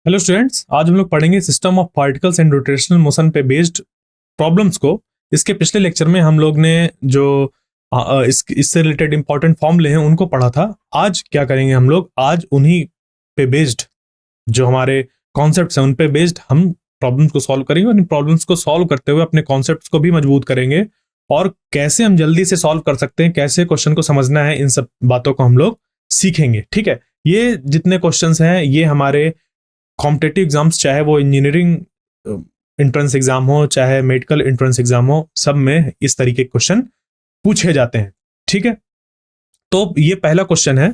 Hello students, आज हम लोग पढ़ेंगे system of particles and rotational motion पे बेस्ड प्रॉब्लम्स को। इसके पिछले लेक्चर में हम लोग ने जो इससे रिलेटेड इंपॉर्टेंट फॉर्मूले हैं उनको पढ़ा था। आज क्या करेंगे हम लोग, आज उन्हीं पे बेस्ड जो हमारे कॉन्सेप्ट्स हैं उन पे बेस्ड हम प्रॉब्लम्स को सॉल्व करेंगे और इन प्रॉब्लम्स को सॉल्व करते हुए अपने कॉन्सेप्ट्स को भी मजबूत करेंगे और कैसे हम जल्दी से सॉल्व कर सकते हैं, कैसे क्वेश्चन को समझना है, इन सब बातों को हम लोग सीखेंगे। ठीक है, ये जितने क्वेश्चंस हैं ये हमारे कॉम्पिटेटिव एग्जाम्स, चाहे वो इंजीनियरिंग एंट्रेंस एग्जाम हो चाहे मेडिकल एंट्रेंस एग्जाम हो, सब में इस तरीके के क्वेश्चन पूछे जाते हैं। ठीक है, तो ये पहला क्वेश्चन है।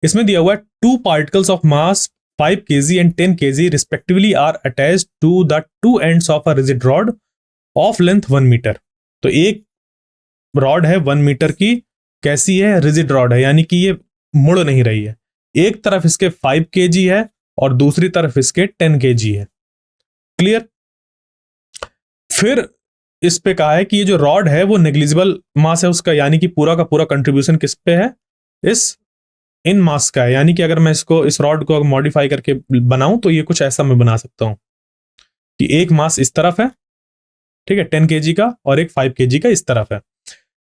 इसमें दिया हुआ है two particles of mass 5 kg and 10 kg respectively are attached to the two ends of a rigid rod of length 1 metre. तो एक रॉड है 1 मीटर की, कैसी है, रिजिड रॉड है, यानी कि ये मुड़ नहीं रही है। एक तरफ इसके 5 kg है और दूसरी तरफ इसके 10 kg है। क्लियर। फिर इस पे कहा है कि ये जो रॉड है वो नेग्लिजिबल मास है उसका, यानी कि पूरा का पूरा कंट्रीब्यूशन किस पे है, इस इन मास का है। यानी कि अगर मैं इसको, इस रॉड को मॉडिफाई करके बनाऊं तो ये कुछ ऐसा मैं बना सकता हूं कि एक मास इस तरफ है, ठीक है, 10 kg का, और एक 5 kg का इस तरफ है।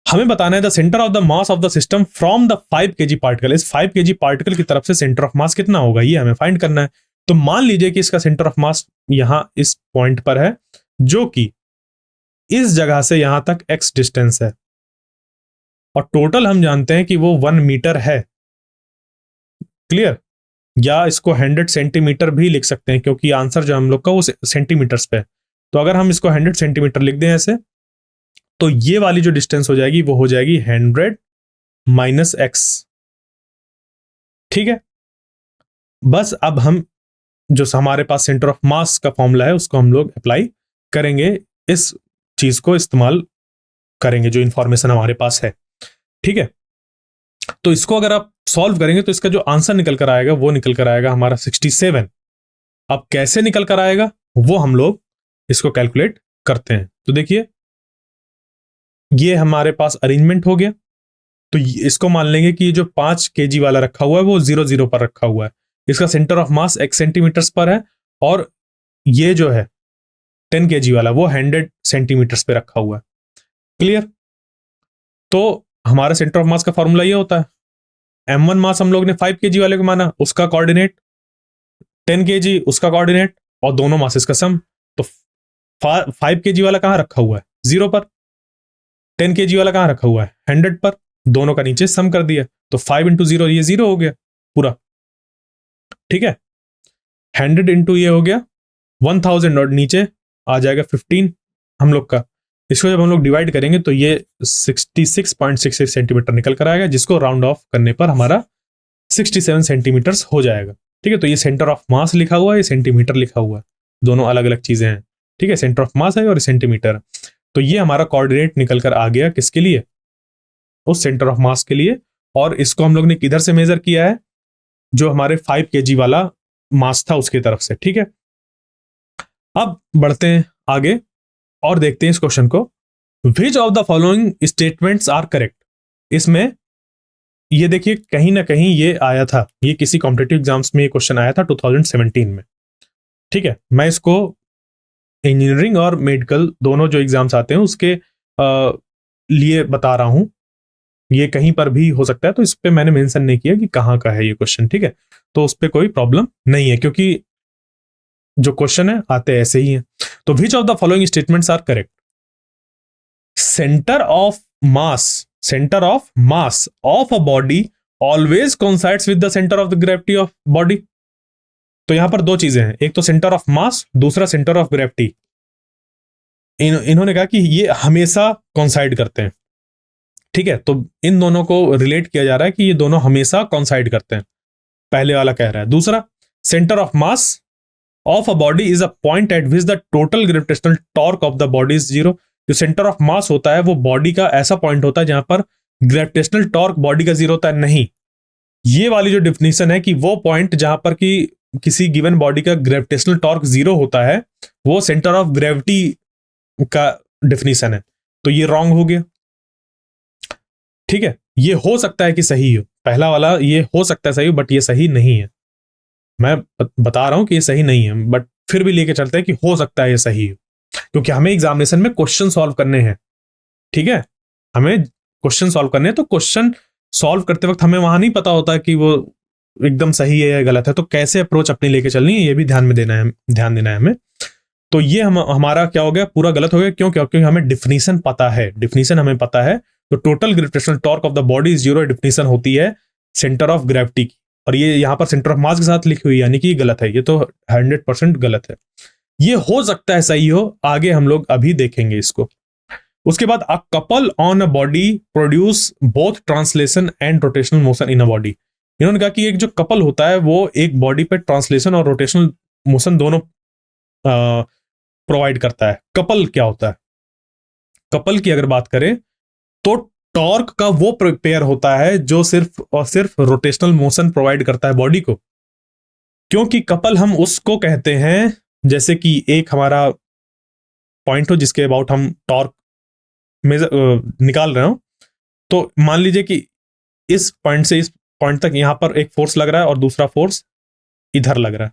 हमें बताना है the centre of the mass of the system from the 5 kg particle. इस 5 kg पार्टिकल की तरफ से सेंटर ऑफ मास कितना होगा ये हमें फाइंड करना है। तो मान लीजिए कि इसका सेंटर ऑफ मास यहां इस पॉइंट पर है, जो कि इस जगह से यहां तक x डिस्टेंस है, और टोटल हम जानते हैं कि वो 1 मीटर है। क्लियर। या इसको 100 सेंटीमीटर भी लिख सकते हैं, क्योंकि आंसर जो हम लोग का वो सेंटीमीटर्स पे है। तो अगर हम इसको 100 सेंटीमीटर लिख दें ऐसे, तो ये वाली जो डिस्टेंस हो जाएगी वो हो जाएगी 100 माइनस x। ठीक है, बस अब हम जो हमारे पास सेंटर ऑफ मास का फॉर्मूला है उसको हम लोग अप्लाई करेंगे, इस चीज को इस्तेमाल करेंगे जो इंफॉर्मेशन हमारे पास है। ठीक है, तो इसको अगर आप सॉल्व करेंगे तो इसका जो आंसर निकल कर आएगा वो निकल कर आएगा हमारा 67। अब कैसे निकल कर आएगा वो हम लोग इसको कैलकुलेट करते हैं। तो देखिए, ये हमारे पास अरेंजमेंट हो गया। तो इसको मान लेंगे कि ये जो 5 kg वाला रखा हुआ है वो 0 0 पर रखा हुआ है, इसका centre of mass x centimetres पर है, और ये जो है 10 kg वाला वो 100 सेंटीमीटर्स पे रखा हुआ है। क्लियर। तो हमारा सेंटर ऑफ मास का फॉर्मूला ये होता है, m1 मास हम लोग ने 5 kg वाले को माना, उसका कोऑर्डिनेट 10 kg उसका कोऑर्डिनेट, और दोनों मासेस का सम। तो 5 kg वाला कहां रखा हुआ है, 0 पर। 10 kg वाला कहां रखा हुआ है, 100 पर। दोनों का नीचे सम कर दिया, तो 5 इंटू 0 ये 0 हो गया पूरा। ठीक है, 100 इंटू ये हो गया 1000, और नीचे आ जाएगा 15 हम लोग का। इसको जब हम लोग डिवाइड करेंगे तो ये 66.66 सेंटीमीटर निकल कर आएगा, जिसको राउंड ऑफ करने पर हमारा 67 सेंटीमीटर्स हो जाएगा। ठीक है, तो ये सेंटर ऑफ मास लिखा हुआ है, ये सेंटीमीटर लिखा हुआ है, दोनों अलग अलग चीजें हैं। ठीक है, सेंटर ऑफ मास है और सेंटीमीटर। तो ये हमारा कोऑर्डिनेट निकल कर आ गया किसके लिए, उस सेंटर ऑफ मास के लिए। और इसको हम लोग ने किधर से मेजर किया है, जो हमारे 5 kg वाला मास था उसकी तरफ से। ठीक है, अब बढ़ते हैं आगे और देखते हैं इस क्वेश्चन को। Which of the following statements are correct. इसमें ये देखिए, कहीं ना कहीं ये आया था, ये किसी कॉम्पिटिटिव एग्जाम्स में ये क्वेश्चन आया था 2017 में। ठीक है, मैं इसको इंजीनियरिंग और मेडिकल दोनों जो एग्जाम्स आते हैं उसके लिए बता रहा हूं, ये कहीं पर भी हो सकता है, तो इस पे मैंने मेंशन नहीं किया कि कहां का है ये क्वेश्चन। ठीक है, तो उस पे कोई प्रॉब्लम नहीं है, क्योंकि जो क्वेश्चन है आते ऐसे ही हैं। तो which of the following statements are correct. Centre of mass of a body always coincides with the centre of the gravity of body. तो यहां पर दो चीजें हैं, एक तो सेंटर ऑफ मास, दूसरा सेंटर ऑफ ग्रेविटी। इन्होंने कहा कि ये हमेशा कोइंसाइड करते हैं। ठीक है, तो इन दोनों को रिलेट किया जा रहा है कि ये दोनों हमेशा कोइंसाइड करते हैं, पहले वाला कह रहा है। दूसरा, centre of mass of a body is a point eight which the total gravitational torque of the body is 0। जो सेंटर ऑफ मास होता है वो बॉडी का ऐसा पॉइंट होता है जहां पर ग्रेविटेशनल टॉर्क बॉडी का 0 होता है। नहीं, ये वाली जो डिफिनीशन है कि वो पॉइंट जहां पर कि किसी गिवन बॉडी का ग्रेविटेशनल टॉर्क 0 होता है, वो सेंटर ऑफ ग्रेविटी का डिफिनीशन है। तो ये रॉन्ग हो गया। ठीक है, ये हो सकता है कि सही हो, पहला वाला ये हो सकता है सही हो, बट ये सही नहीं है। मैं बता रहा हूं कि ये सही नहीं है, बट फिर भी लेके चलते हैं कि हो सकता है ये सही है, क्योंकि हमें एग्जामिनेशन में क्वेश्चन सॉल्व करने हैं। ठीक है, हमें क्वेश्चन सॉल्व करने हैं, तो क्वेश्चन सॉल्व करते वक्त हमें वहां नहीं पता होता कि वो एकदम सही है या गलत है, तो कैसे अप्रोच अपनी लेके चलनी है ये भी ध्यान देना है हमें। तो ये हमारा क्या हो गया, पूरा गलत हो गया। क्यों? क्योंकि हमें डिफिनीशन पता है, डिफिनीशन हमें पता है। तो total gravitational torque of the body is zero, definition होती है सेंटर ऑफ ग्रेविटी की, और ये यहाँ पर सेंटर ऑफ मास के साथ लिखी हुई है, यानी कि ये गलत है, ये तो 100% गलत है। ये हो सकता है सही हो, आगे हम लोग अभी देखेंगे इसको। उसके बाद a couple on a body produce both translation and rotational motion in a body. इन्होंने कहा कि एक जो कपल होता है वो एक बॉडी पे ट्रांसलेशन और रोटेशनल मोशन दोनों प्रोवाइड करता है। कपल क्या होता है? कपल की अगर बात करें तो टॉर्क का वो पेयर होता है जो सिर्फ और सिर्फ रोटेशनल मोशन प्रोवाइड करता है बॉडी को। क्योंकि कपल हम उसको कहते हैं, जैसे कि एक हमारा पॉइंट हो जिसके अबाउट हम टॉर्क निकाल रहे हो, तो मान लीजिए कि इस पॉइंट से इस पॉइंट तक यहां पर एक फोर्स लग रहा है और दूसरा फोर्स इधर लग रहा है।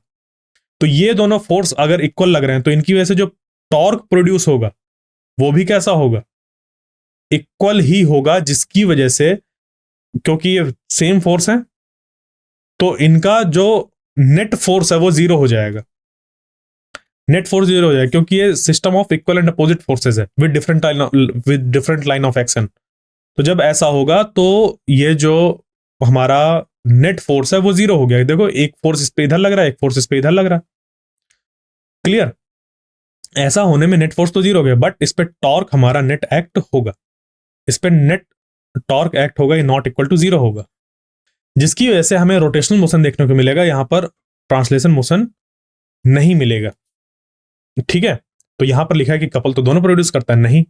तो ये दोनों फोर्स अगर इक्वल लग रहे हैं तो इनकी वजह से जो टॉर्क प्रोड्यूस होगा वो भी कैसा होगा? इक्वल ही होगा, जिसकी वजह से, क्योंकि ये सेम फोर्स है, तो इनका जो नेट फोर्स है वो जीरो हो जाएगा। नेट फोर्स जीरो हो जाएगा, क्योंकि ये system of equal and opposite forces है with different line of action. तो जब ऐसा होगा तो ये जो हमारा नेट फोर्स है वो जीरो हो गया। देखो, एक फोर्स इस पे इधर लग रहा है, एक फोर्स इस पे इधर लग रहा है। क्लियर? ऐसा होने में नेट फोर्स तो जीरो हो गया, बट इस पे टॉर्क हमारा नेट एक्ट होगा, इस पे नेट टॉर्क एक्ट होगा, ये नॉट इक्वल टू जीरो होगा, जिसकी वजह से हमें रोटेशनल मोशन देखने को मिलेगा, यहां पर ट्रांसलेशन मोशन नहीं मिलेगा। ठीक है, तो यहां पर लिखा है कि कपल तो दोनों प्रोड्यूस करता है, नहीं,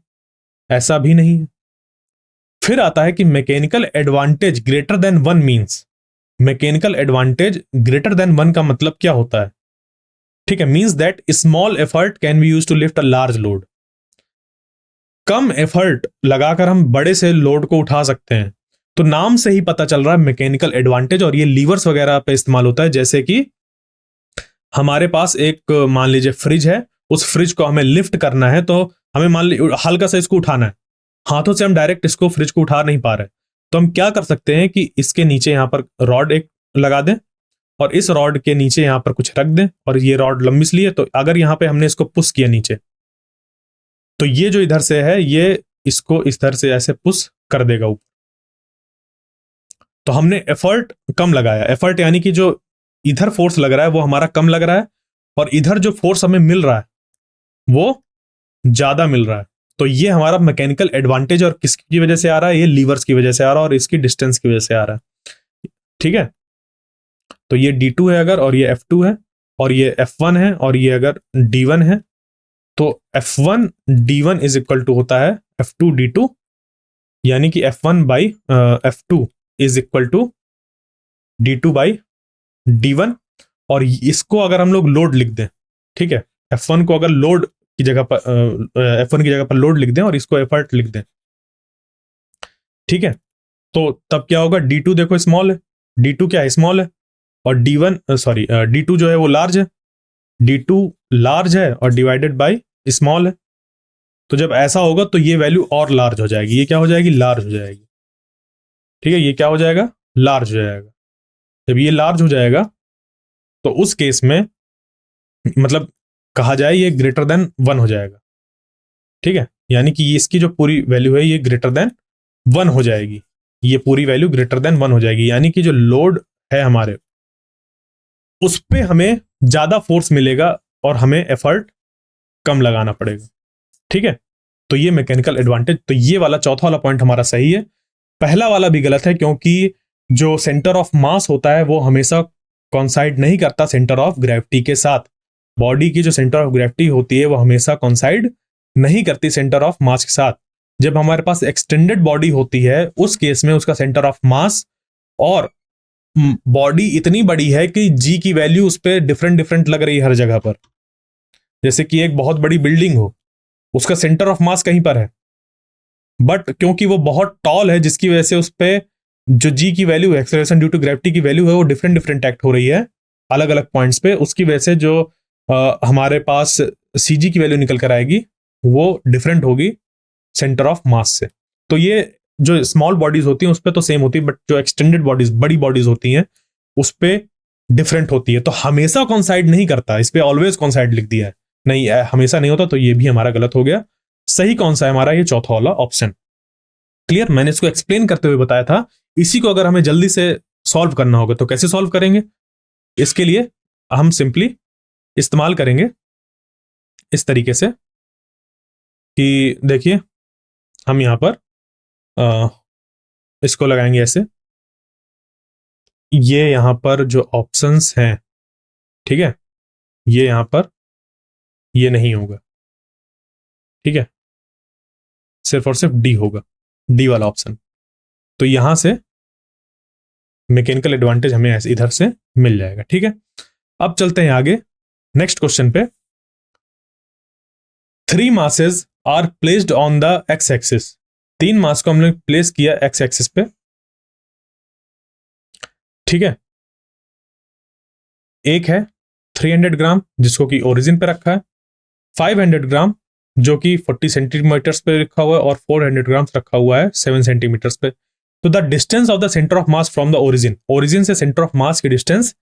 ऐसा भी नहीं है। फिर आता है कि mechanical advantage greater than one means. Mechanical advantage greater than one का मतलब क्या होता है? ठीक है, means that small effort can be use to lift a large load. कम एफर्ट लगाकर हम बड़े से लोड को उठा सकते हैं। तो नाम से ही पता चल रहा है मैकेनिकल एडवांटेज, और ये लीवर्स वगैरह पे इस्तेमाल होता है। जैसे कि हमारे पास एक, मान लीजिए फ्रिज है, उस फ्रिज को हमें लिफ्ट करना है, तो हमें मान लीजिए हल्का सा इसको उठाना है, हाथों से हम डायरेक्ट इसको फ्रिज को उठा नहीं पा रहे, तो हम क्या कर सकते हैं कि इसके नीचे यहां पर रॉड एक लगा दें, और इस रॉड के नीचे यहां पर कुछ रख दें, और ये रॉड लंबी सी है, तो अगर यहां पे हमने इसको पुश किया नीचे, तो ये जो इधर से है ये इसको इस तरह से ऐसे पुश कर देगा ऊपर। तो हमने एफर्ट कम लगाया। एफर्ट यानी कि जो इधर फोर्स लग रहा है वो हमारा कम लग रहा है, और इधर जो फोर्स हमें मिल रहा है वो ज्यादा मिल रहा है। तो ये हमारा मैकेनिकल एडवांटेज, और किसकी वजह से आ रहा है? ये लीवर्स की वजह से आ रहा है, और इसकी डिस्टेंस की वजह से आ रहा है। ठीक है, तो ये D2 है अगर, और ये F2 है, और ये F1 है, और ये अगर D1 है, तो F1 D1 is equal to होता है F2 D2, यानी कि F1 by F2 is equal to D2 by D1। और इसको अगर हम लोग लोड लिख दें, ठीक है, F1 को अगर लोड की जगह पर F1 की जगह पर लोड लिख दें, और इसको एफर्ट लिख दें, ठीक है, तो तब क्या होगा? D2 देखो स्मॉल है, D2 क्या है? स्मॉल है, और D2 जो है वो लार्ज है, D2 लार्ज है और डिवाइडेड बाई स्मॉल है। तो जब ऐसा होगा तो ये वैल्यू और लार्ज हो जाएगी, ये क्या हो जाएगी? लार्ज हो जाएगी। ठीक है, ये क्या हो जाएगा? लार्ज हो जाएगा। जब ये लार्ज हो जाएगा तो उस केस में मतलब कहा जाए ये ग्रेटर देन वन हो जाएगा। ठीक है, यानी कि इसकी जो पूरी वैल्यू है ये ग्रेटर देन वन हो जाएगी, ये पूरी वैल्यू ग्रेटर देन वन हो जाएगी, यानी कि जो लोड है हमारे उस पे हमें ज्यादा फोर्स मिलेगा और हमें एफर्ट कम लगाना पड़ेगा। ठीक है, तो ये मैकेनिकल एडवांटेज। तो ये वाला चौथा वाला पॉइंट हमारा सही है, पहला वाला भी गलत है, क्योंकि जो सेंटर ऑफ मास होता है वो हमेशा कॉन्साइड नहीं करता सेंटर ऑफ ग्रेविटी के साथ। बॉडी की जो सेंटर ऑफ ग्रेविटी होती है वो हमेशा कॉन्साइड नहीं करती सेंटर ऑफ मास के साथ। जब हमारे पास एक्सटेंडेड बॉडी होती है उस केस में उसका सेंटर ऑफ मास और बॉडी इतनी बड़ी है कि जी की वैल्यू उस पर डिफरेंट डिफरेंट लग रही है हर जगह पर। जैसे कि एक बहुत बड़ी बिल्डिंग हो, उसका सेंटर ऑफ मास कहीं पर है, बट क्योंकि वो बहुत टॉल है जिसकी वजह से उस पर जो जी की वैल्यू है, एक्सेलरेशन ड्यू टू ग्रेविटी की वैल्यू है, वो डिफरेंट डिफरेंट एक्ट हो रही है, अलग अलग पॉइंट्स पे, उसकी वजह से जो हमारे पास CG की वैल्यू निकल कर आएगी वो डिफरेंट होगी सेंटर ऑफ मास से। तो ये जो स्मॉल बॉडीज होती हैं उस पर तो सेम होती है, बट जो एक्सटेंडेड बॉडीज, बड़ी बॉडीज होती हैं, उस पर डिफरेंट होती है। तो हमेशा कॉन्साइड नहीं करता, इस पे ऑलवेज कॉन्साइड लिख दिया है, नहीं हमेशा नहीं होता, तो ये भी हमारा गलत हो गया। सही कौन सा है हमारा? ये चौथा वाला ऑप्शन। क्लियर? मैंने इसको एक्सप्लेन करते हुए बताया था। इसी को अगर हमें जल्दी से सॉल्व करना होगा तो कैसे सॉल्व करेंगे? इसके लिए हम सिंपली इस्तेमाल करेंगे इस तरीके से कि देखिए, हम यहां पर इसको लगाएंगे ऐसे, ये यहां पर जो ऑप्शंस हैं, ठीक है, ये यहां पर ये नहीं होगा, ठीक है, सिर्फ और सिर्फ डी होगा, डी वाला ऑप्शन। तो यहां से मैकेनिकल एडवांटेज हमें ऐसे इधर से मिल जाएगा, ठीक है। अब चलते हैं आगे नेक्स्ट क्वेश्चन पे। 3 masses are placed on the x axis. 3 mass को हमने प्लेस किया एक्स एक्सिस पे, ठीक है। एक है 300 ग्राम जिसको कि ओरिजिन पे रखा है, 500 ग्राम जो कि 40 सेंटीमीटर्स पे रखा हुआ है, और 400 ग्राम रखा हुआ है 7 सेंटीमीटर्स पे। तो the distance of the centre of mass from the origin, origin से सेंटर ऑफ मास की डिस्टेंस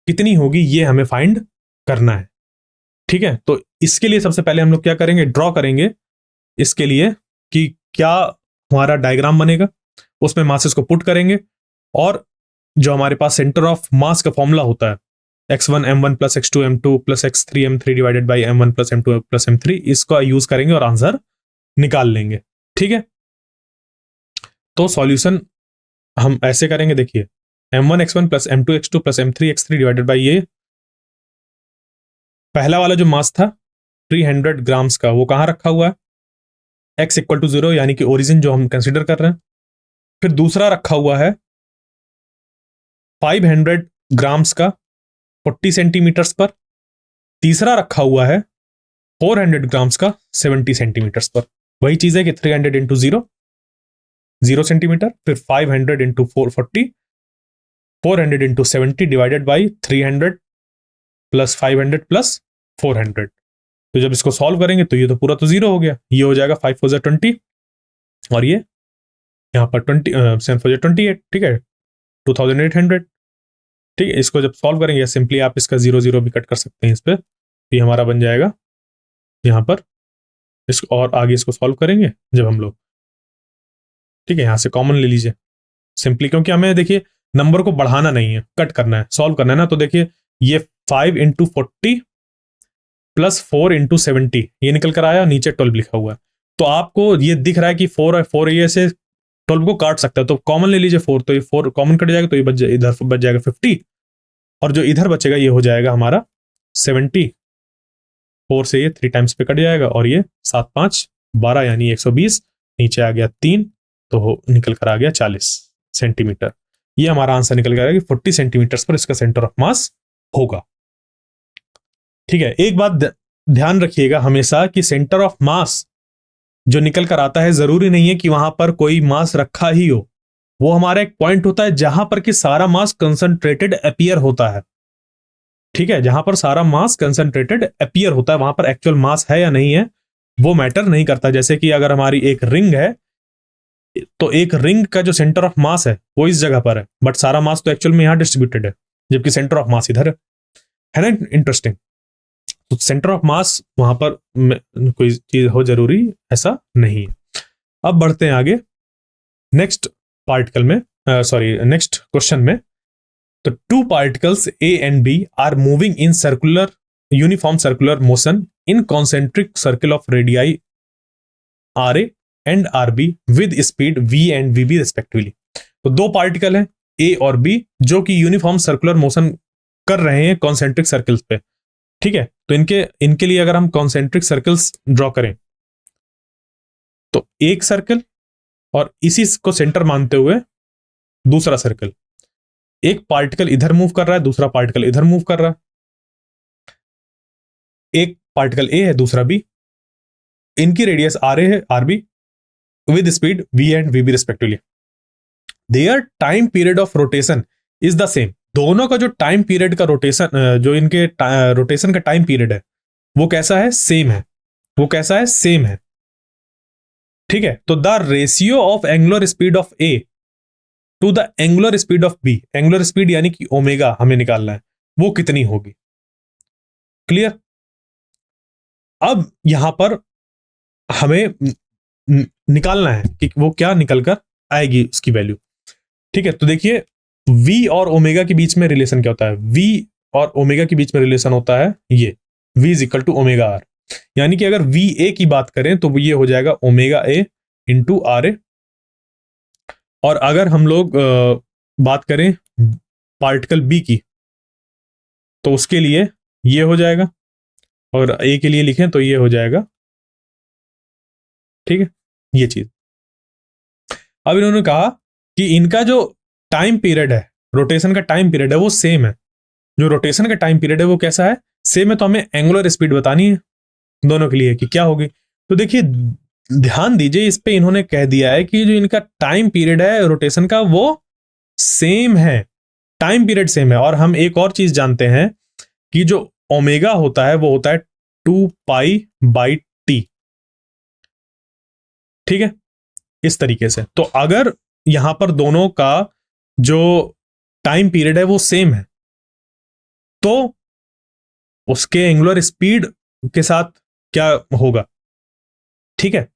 कितनी होगी ये हमें फाइंड करना है, ठीक है। तो इसके लिए सबसे पहले हम लोग क्या करेंगे, ड्रॉ करेंगे इसके लिए कि क्या हमारा डायग्राम बनेगा, उसमें मासेस को पुट करेंगे, और जो हमारे पास सेंटर ऑफ मास का फॉर्मूला होता है x1 m1 plus x2 m2 plus x3 m3 divided by m1 plus m2 plus m3, इसका यूज करेंगे और आंसर निकाल लेंगे, ठीक है। तो सॉल्यूशन हम ऐसे करेंगे, देखिए m1 x1 plus m2 x2 plus m3 x3 divided by ये पहला वाला जो मास था 300 ग्राम्स का, वो कहां रखा हुआ है? x इक्वल टू 0 यानी कि ओरिजिन जो हम कंसिडर कर रहे हैं। फिर दूसरा रखा हुआ है 500 ग्राम्स का 40 सेंटीमीटर्स पर। तीसरा रखा हुआ है 400 ग्राम्स का 70 सेंटीमीटर्स पर। वही चीज है कि 300 इंटू 0 सेंटीमीटर, फिर 500 into 440, 400 into 70 divided by 300 plus 500 plus 400। तो जब इसको सॉल्व करेंगे तो ये तो पूरा तो 0 हो गया, ये हो जाएगा 5 4 20, और ये यहाँ पर 7 4 28, ठीक है, 2800, ठीक है। इसको जब सॉल्व करेंगे, सिंपली आप इसका 0 0 भी कट कर सकते हैं इस पर, ये हमारा बन जाएगा यहाँ पर। इसको और आगे इसको सॉल्व करेंगे जब हम लोग, ठीक है, यहाँ से कॉमन ले लीजिए सिंपली, क्योंकि हमें देखिए नंबर को बढ़ाना नहीं है, कट करना है, सॉल्व करना है ना। तो देखिए ये 5 इंटू 40 प्लस 4 इंटू 70 ये निकल कर आया, नीचे 12 लिखा हुआ है। तो आपको ये दिख रहा है कि 4 ये से 12 को काट सकता है, तो कॉमन ले लीजिए 4, तो ये 4 कॉमन कट जाएगा, तो ये इधर बच जाएगा 50, और जो इधर बचेगा ये हो जाएगा हमारा 70। 4 से ये 3 टाइम्स पे कट जाएगा, और ये 7 5 12 यानी 120, नीचे आ गया 3, तो निकल कर आ गया 40 सेंटीमीटर। ये हमारा आंसर निकल गया कि 40 सेंटीमीटर पर इसका सेंटर ऑफ मास होगा, ठीक है। एक बात ध्यान रखिएगा हमेशा कि सेंटर ऑफ मास जो निकल कर आता है, जरूरी नहीं है कि वहां पर कोई मास रखा ही हो, वो हमारा एक पॉइंट होता है जहां पर कि सारा मास कंसंट्रेटेड अपीयर होता है, ठीक है। जहां पर सारा मास कंसंट्रेटेड अपीयर होता है, वहां पर एक्चुअल मास है या नहीं है वो मैटर नहीं करता। जैसे कि अगर हमारी एक रिंग है, तो एक रिंग का जो सेंटर ऑफ मास है वो इस जगह पर है, बट सारा मास तो एक्चुअल में यहां डिस्ट्रीब्यूटेड है, जबकि सेंटर ऑफ मास इधर है ना। इंटरेस्टिंग। तो सेंटर ऑफ मास वहां पर कोई चीज हो जरूरी ऐसा नहीं है। अब बढ़ते हैं आगे नेक्स्ट पार्टिकल में, नेक्स्ट क्वेश्चन में। तो 2 particles A and B are moving in uniform circular motion in concentric circle of radii RA and RB with speed V and VB respectively। तो 2 पार्टिकल हैं A और B जो कि uniform circular motion कर रहे हैं कॉन्सेंट्रिक सर्कल्स पे, ठीक है। तो इनके लिए अगर हम कॉन्सेंट्रिक सर्कल्स ड्रॉ करें, तो एक सर्कल और इसी को सेंटर मानते हुए दूसरा सर्कल, एक पार्टिकल इधर मूव कर रहा है, दूसरा पार्टिकल इधर मूव कर रहा है, एक पार्टिकल ए है दूसरा बी, इनकी रेडियस आर ए है R B with speed V and V B respectively. Their time period of rotation is the same. दोनों का जो टाइम पीरियड का रोटेशन, जो इनके रोटेशन का टाइम पीरियड है वो कैसा है, सेम है। वो कैसा है, सेम है। ठीक है, तो the ratio of angular speed of A to the angular speed of B, angular speed यानी कि ओमेगा हमें निकालना है, वो कितनी होगी। क्लियर। अब यहां पर हमें निकालना है कि वो क्या निकल कर आएगी उसकी वैल्यू। ठीक है, तो देखिए v और ओमेगा के बीच में रिलेशन क्या होता है, v और ओमेगा के बीच में रिलेशन होता है ये v is equal to omega R. यानी कि अगर वी ए की बात करें तो ये हो जाएगा omega A into R A. और अगर हम लोग बात करें पार्टिकल बी की तो उसके लिए ये हो जाएगा, और ए के लिए लिखें तो ये हो जाएगा। ठीक है, ये चीज। अब इन्होंने कहा कि इनका जो टाइम पीरियड है, रोटेशन का टाइम पीरियड है वो सेम है। जो रोटेशन का टाइम पीरियड है वो कैसा है, सेम है। तो हमें एंगुलर स्पीड बतानी है दोनों के लिए कि क्या होगी। तो देखिए ध्यान दीजिए, इस पे इन्होंने कह दिया है कि जो इनका टाइम पीरियड है रोटेशन का वो सेम है, टाइम पीरियड सेम है। और हम एक और चीज जानते हैं कि जो ओमेगा होता है वो होता है 2π/t। ठीक है, इस तरीके से। तो अगर यहां पर दोनों का जो टाइम पीरियड है वो सेम है तो उसके एंगुलर स्पीड के साथ क्या होगा। ठीक है,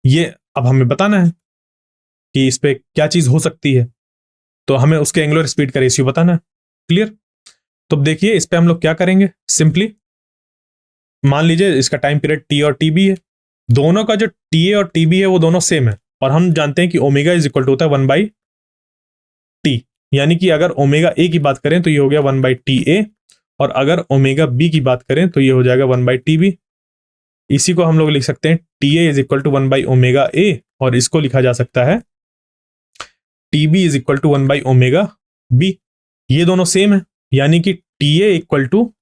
ये अब हमें बताना है कि इस पे क्या चीज हो सकती है, तो हमें उसके एंगुलर स्पीड का रेशियो बताना है। क्लियर। तो देखिए इस पे हम लोग क्या करेंगे, सिंपली मान लीजिए इसका टाइम पीरियड टी और टी बी है, दोनों का जो टी ए और टी बी है वो दोनों सेम है। और हम जानते हैं कि ओमेगा इज इक्वल टू होता है 1/t। यानी कि अगर ओमेगा ए की बात करें तो ये हो गया 1/ta, और अगर ओमेगा बी की बात करें तो ये हो जाएगा 1/tb। इसी को हम लोग लिख सकते हैं T A is equal to 1/ओमेगा ए, और इसको लिखा जा सकता है टीबी इज इक्वल टू 1/ओमेगा बी। ये दोनों सेम है, यानी कि T A equal to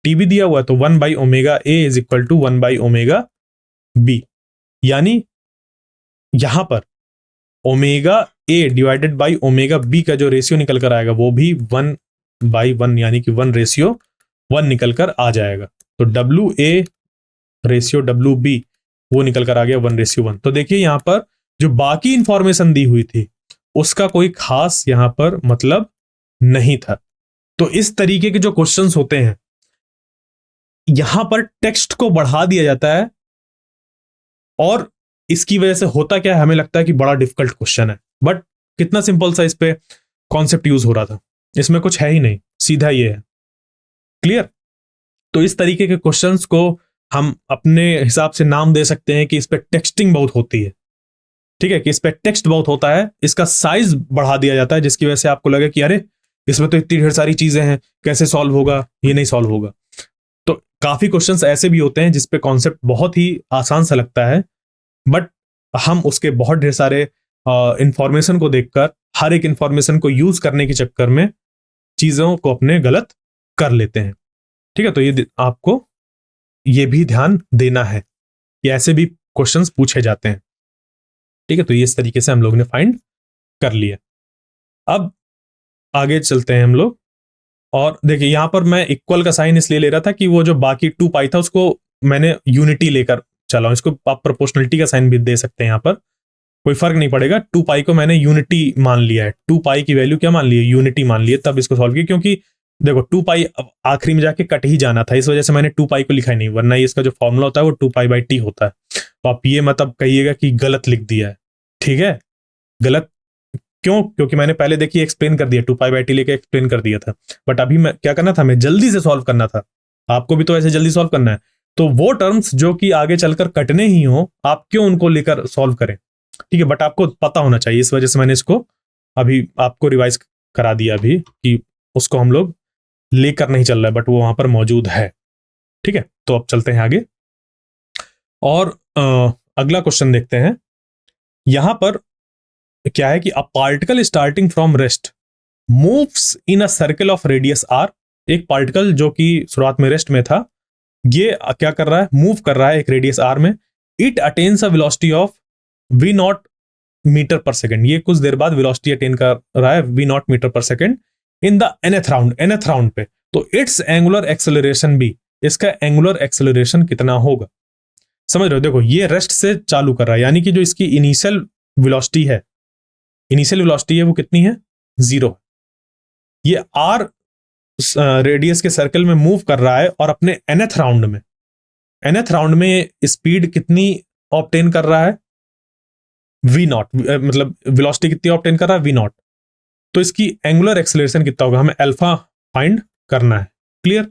T B दिया हुआ है तो 1/ओमेगा ए इज इक्वल टू 1/ओमेगा बी। यानी यहां पर omega A divided by omega B का जो रेशियो निकल कर आएगा वो भी 1/1, यानी कि 1:1 निकल कर आ जाएगा। तो W A ratio W B वो निकल कर आ गया 1:1। तो देखिए यहां पर जो बाकी इंफॉर्मेशन दी हुई थी उसका कोई खास यहां पर मतलब नहीं था। तो इस तरीके के जो क्वेश्चंस होते हैं यहां पर टेक्स्ट को बढ़ा दिया जाता है, और इसकी वजह से होता क्या है, हमें लगता है कि बड़ा डिफिकल्ट क्वेश्चन है, बट कितना सिंपल सा इस पे कॉन्सेप्ट यूज हो रहा था, इसमें कुछ है ही नहीं, सीधा ये है। क्लियर। तो इस तरीके के क्वेश्चंस को हम अपने हिसाब से नाम दे सकते हैं कि इस पे टेक्सटिंग बहुत होती है। ठीक है, कि इस पे टेक्स्ट बहुत होता है, इसका साइज बढ़ा दिया जाता है, जिसकी वजह से आपको लगे कि अरे इसमें तो इतनी ढेर सारी चीजें हैं, कैसे सॉल्व होगा, ये नहीं सॉल्व होगा। तो काफी क्वेश्चंस ऐसे भी होते हैं जिसपे कॉन्सेप्ट बहुत ही आसान सा लगता है, बट हम उसके बहुत ढेर सारे इंफॉर्मेशन को देखकर हर एक इंफॉर्मेशन को यूज करने के चक्कर में चीजों को अपने गलत कर लेते हैं। ठीक है, तो ये आपको ये भी ध्यान देना है कि ऐसे भी क्वेश्चंस पूछे जाते हैं। ठीक है, तो ये इस तरीके से हम लोग ने फाइंड कर लिया। अब आगे चलते हैं हम लोग, और देखिए यहां पर मैं इक्वल का साइन इसलिए ले रहा था कि वो जो बाकी 2π था उसको मैंने यूनिटी लेकर चला हूं। इसको आप प्रोपोर्शनलिटी का साइन भी दे सकते हैं, यहां पर कोई फर्क नहीं पड़ेगा। 2π को मैंने यूनिटी मान लिया है, 2π की वैल्यू क्या मान ली है, यूनिटी मान ली है, तब इसको सॉल्व किया। क्योंकि देखो 2π आखिरी में जाके कट ही जाना था, इस वजह से मैंने 2π को लिखा ही नहीं, वरना इसका जो फॉर्मूला होता है वो 2π/t होता है। तो आप ये मतलब कहिएगा कि गलत लिख दिया है। ठीक है, गलत क्यों, क्योंकि मैंने पहले देखिए एक्सप्लेन कर दिया, 2π/t लेके एक्सप्लेन कर दिया था, बट अभी मैं क्या करना था, मैं जल्दी से सॉल्व करना था, आपको भी तो ऐसे जल्दी सॉल्व करना है। तो वो टर्म्स जो कि आगे चलकर कटने ही हो, आप क्यों उनको लेकर सॉल्व करें। ठीक है, बट आपको पता होना चाहिए, इस वजह से मैंने इसको अभी आपको रिवाइज करा दिया अभी कि उसको हम लोग लेकर नहीं चल रहा है, बट वो वहां पर मौजूद है। ठीक है, तो अब चलते हैं आगे और अगला क्वेश्चन देखते हैं। यहां पर क्या है कि a particle starting from rest moves in a circle of radius R. एक पार्टिकल जो कि शुरुआत में रेस्ट में था, ये क्या कर रहा है, मूव कर रहा है एक रेडियस आर में। It attains a velocity of v0 metre per second. ये कुछ देर बाद वेलोसिटी अटेन कर रहा है v0 metre per second in the nth round पे, तो इट्स एंगुलर एक्सेलरेशन भी, इसका एंगुलर एक्सेलरेशन कितना होगा। समझ रहे हो, देखो ये रेस्ट से चालू कर रहा है, यानी कि जो इसकी इनिशियल वेलोसिटी है वो कितनी है, 0। ये r रेडियस के सर्कल में मूव कर रहा है और अपने nth राउंड में स्पीड कितनी ऑब्टेन कर रहा है, v0, मतलब वेलोसिटी कितनी ऑब्टेन कर रहा है, v0। तो इसकी एंगुलर एक्सेलरेशन कितना होगा, हमें अल्फा फाइंड करना है। क्लियर।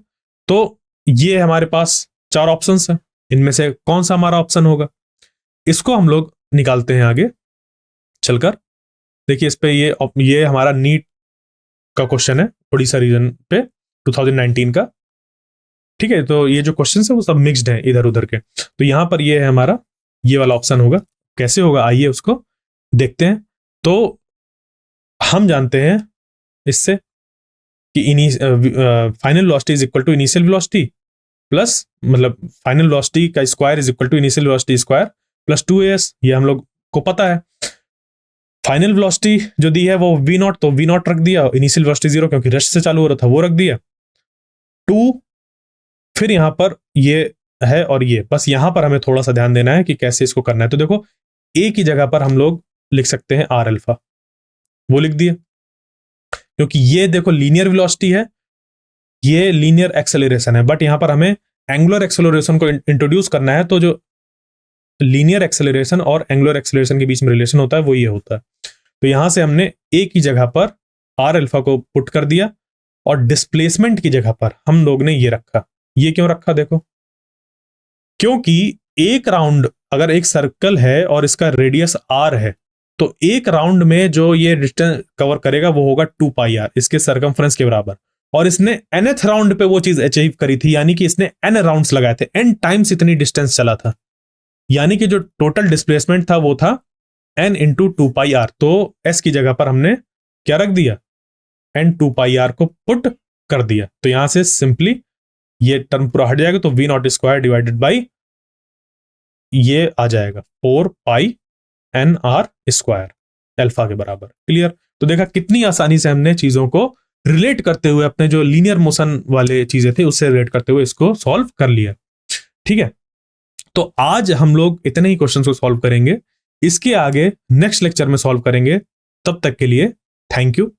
तो ये हमारे पास 4 ऑप्शंस हैं, इनमें से कौन सा हमारा ऑप्शन होगा, इसको हम लोग निकालते हैं आगे चलकर। देखिए इस पे ये हमारा नीट का क्वेश्चन है उड़ीसा रीजन पे 2019 का। ठीक है, तो ये जो क्वेश्चन है वो सब मिक्स्ड है इधर उधर के। तो यहां पर ये है हमारा, ये वाला ऑप्शन होगा। कैसे होगा आइए उसको देखते हैं। तो हम जानते हैं इससे कि final velocity is equal to initial velocity plus, मतलब फाइनल वेलोसिटी का square is equal to initial velocity square plus 2as, ये हम लोग को पता है। फाइनल वेलोसिटी जो दी है वो v0, तो v0 रख दिया, इनिशियल वेलोसिटी 0 क्योंकि रेस्ट से चालू हो रहा था वो रख दिया 2। फिर यहां पर ये है और ये, बस यहां पर हमें थोड़ा सा ध्यान देना है कि कैसे इसको करना है। तो देखो a की जगह पर हम लोग लिख सकते हैं r अल्फा, वो लिख दिया, क्योंकि ये देखो लीनियर वेलोसिटी है, ये लीनियर एक्सेलरेशन है, बट यहां पर हमें एंगुलर एक्सेलरेशन को इंट्रोड्यूस करना है। तो जो लीनियर एक्सेलरेशन और एंगुलर एक्सेलरेशन के बीच में रिलेशन होता है वो ये होता है। तो यहां से हमने a की जगह पर r अल्फा को पुट कर दिया और डिस्प्लेसमेंट की जगह पर हम लोग ने ये रखा। ये क्यों रखा, देखो क्योंकि एक राउंड, अगर एक सर्कल है और इसका रेडियस r है, तो एक राउंड में जो ये डिस्टेंस कवर करेगा वो होगा 2πr, इसके सरकमफ्रेंस के बराबर। और इसने nth राउंड पे वो चीज अचीव करी थी, यानी कि इसने n राउंड्स लगाए थे, n टाइम्स इतनी डिस्टेंस चला था, यानी कि जो टोटल डिस्प्लेसमेंट था वो था n इंटू 2πr। तो s की जगह पर हमने क्या रख दिया, n 2πr को पुट कर दिया। तो यहां से सिंपली ये टर्म पूरा हट जाएगा, तो v0 स्क्वायर डिवाइडेड बाई ये आ जाएगा 4πnr स्क्वायर अल्फा के बराबर। क्लियर। तो देखा कितनी आसानी से हमने चीजों को रिलेट करते हुए, अपने जो लीनियर मोशन वाले चीजें थे उससे रिलेट करते हुए इसको सॉल्व कर लिया। ठीक है, तो आज हम लोग इतने ही क्वेश्चंस को सॉल्व करेंगे, इसके आगे नेक्स्ट लेक्चर में सॉल्व करेंगे। तब तक के लिए थैंक यू।